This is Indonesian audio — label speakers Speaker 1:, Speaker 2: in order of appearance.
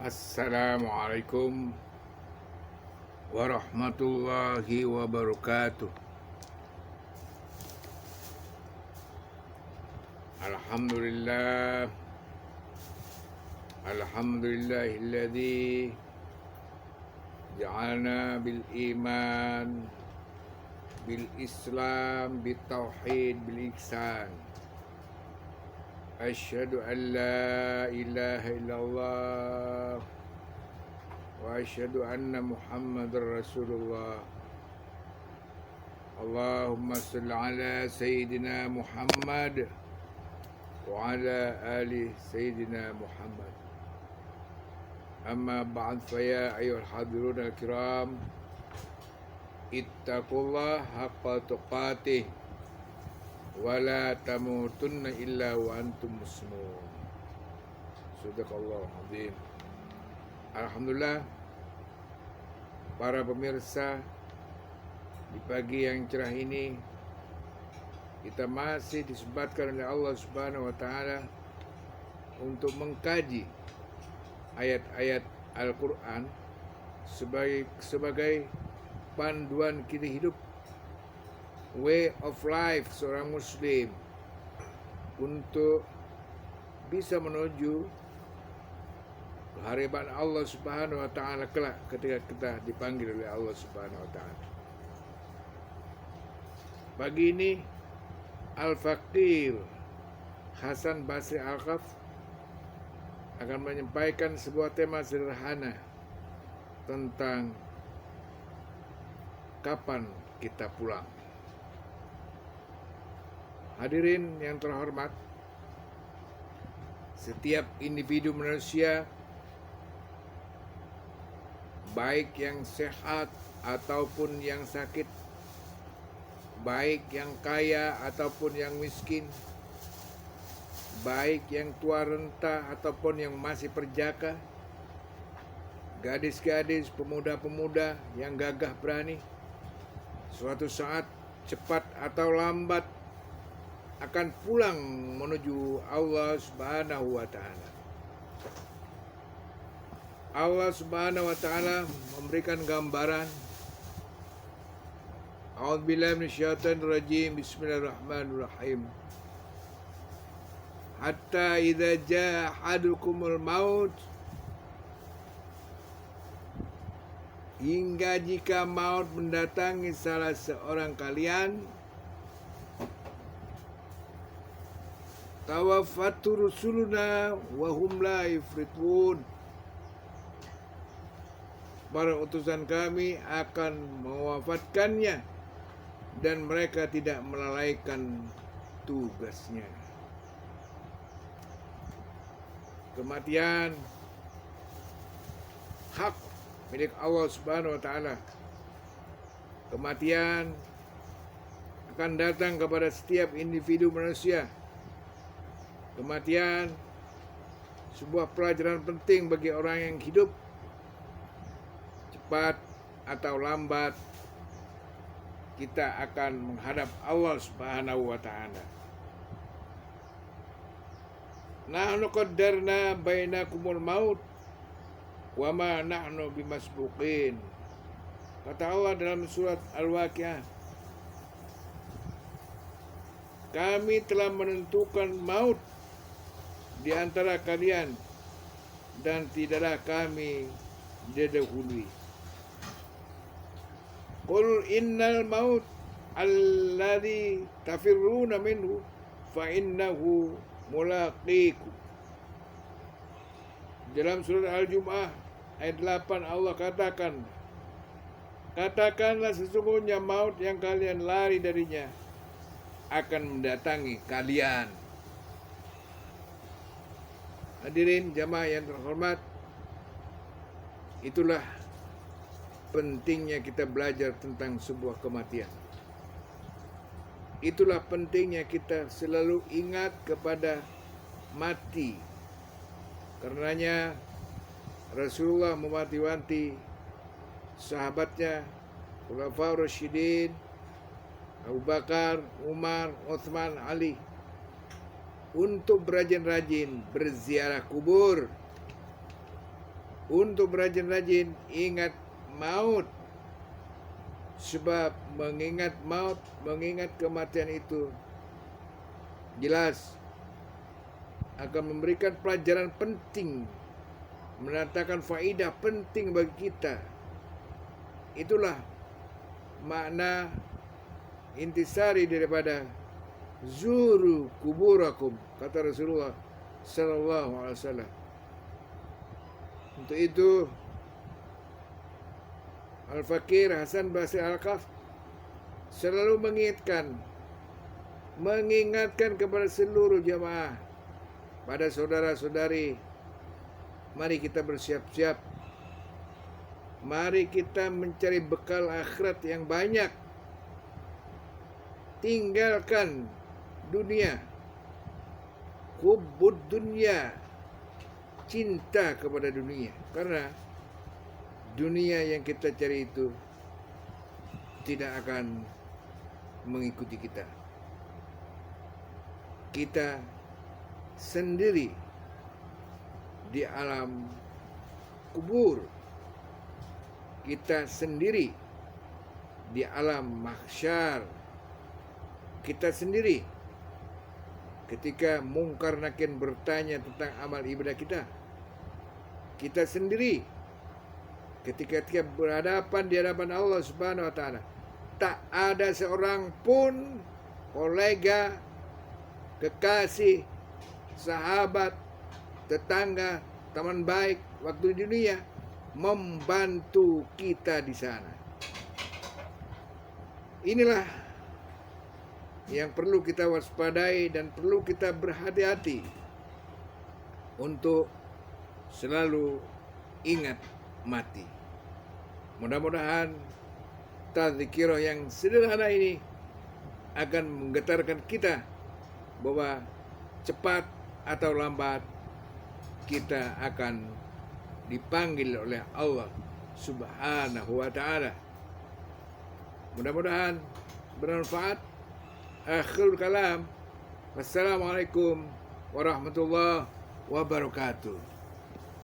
Speaker 1: Assalamualaikum warahmatullahi wabarakatuh. Alhamdulillah, alhamdulillahilladzi ja'alna bil iman bil islam bil tauhid bil ihsan. Asyhadu an la ilaha illallah wa asyhadu anna Muhammadar Rasulullah. Allahumma salli ala Sayyidina Muhammad wa ala ali Sayyidina Muhammad. Amma ba'd, fa ya ayyuhal hadirun al-kiram, ittaqullah haqqa tuqatih wa la tamutunna illa wa antum muslimun. Sadaqallahu azim. Alhamdulillah, para pemirsa, di pagi yang cerah ini kita masih disempatkan oleh Allah Subhanahu wa taala untuk mengkaji ayat-ayat Al-Qur'an sebagai panduan kita hidup, way of life seorang muslim untuk bisa menuju kehadiran Allah Subhanahu wa taala kelak ketika kita dipanggil oleh Allah Subhanahu wa taala. Pagi ini Al-Faqih Hasan Basri Al-Qaf akan menyampaikan sebuah tema sederhana tentang kapan kita pulang. Hadirin yang terhormat, setiap individu manusia, baik yang sehat ataupun yang sakit, baik yang kaya ataupun yang miskin, baik yang tua renta ataupun yang masih perjaka, gadis-gadis, pemuda-pemuda yang gagah berani, suatu saat cepat atau lambat akan pulang menuju Allah Subhanahu wa taala. Allah Subhanahu wa taala memberikan gambaran. A'udzubillahi minasyaitonir rajim. Bismillahirrahmanirrahim. Hatta idza jaa ahadukumul maut, hingga jika maut mendatangi salah seorang kalian, tawaffatu rusuluna wa hum la yufritun, para utusan kami akan mewafatkannya dan mereka tidak melalaikan tugasnya. Kematian hak milik Allah Subhanahu wa taala. Kematian akan datang kepada setiap individu manusia. Kematian sebuah pelajaran penting bagi orang yang hidup. Cepat atau lambat kita akan menghadap Allah Subhanahu wa taala. Nahnu qaddarna bainakumul maut wa ma nahnu bimasbuqin. Kata Allah dalam surat Al-Waqiah, kami telah menentukan maut di antara kalian dan tidaklah kami didahului. Qul innal maut alladhi tafirruna minhu fa innahu mulaqikum. Dalam surat Al-Jumu'ah ayat 8 Allah katakan, katakanlah sesungguhnya maut yang kalian lari darinya akan mendatangi kalian. Hadirin jamaah yang terhormat, itulah pentingnya kita belajar tentang sebuah kematian. Itulah pentingnya kita selalu ingat kepada mati. Karenanya Rasulullah mewanti-wanti sahabatnya, Khulafaur Rasyidin, Abu Bakar, Umar, Utsman, Ali, untuk berajin-rajin berziarah kubur. untuk berajin-rajin ingat maut. Sebab mengingat maut, mengingat kematian itu jelas akan memberikan pelajaran penting, mendatangkan faidah penting bagi kita. Itulah makna intisari daripada zuru kuburakum, kata Rasulullah sallallahu alaihi wasallam. Untuk itu Al-Fakir Hasan Basri Al-Qaf selalu mengingatkan kepada seluruh jamaah, pada saudara-saudari, mari kita bersiap-siap. Mari kita mencari bekal akhirat yang banyak. Tinggalkan dunia. Hubbud dunia. Cinta kepada dunia. Karena dunia yang kita cari itu tidak akan mengikuti kita. Kita sendiri di alam kubur. Kita sendiri di alam mahsyar. Kita sendiri ketika Mungkar Nakir bertanya tentang amal ibadah kita. Kita sendiri ketika berhadapan di hadapan Allah Subhanahu wa taala. Tak ada seorang pun kolega, kekasih, sahabat, tetangga, teman baik waktu di dunia membantu kita di sana. Inilah yang perlu kita waspadai dan perlu kita berhati-hati untuk selalu ingat mati. Mudah-mudahan tadzkirah yang sederhana ini akan menggetarkan kita bahwa cepat atau lambat kita akan dipanggil oleh Allah Subhanahu wa taala. Mudah-mudahan bermanfaat. Akhirul kalam. Wassalamualaikum warahmatullahi wabarakatuh.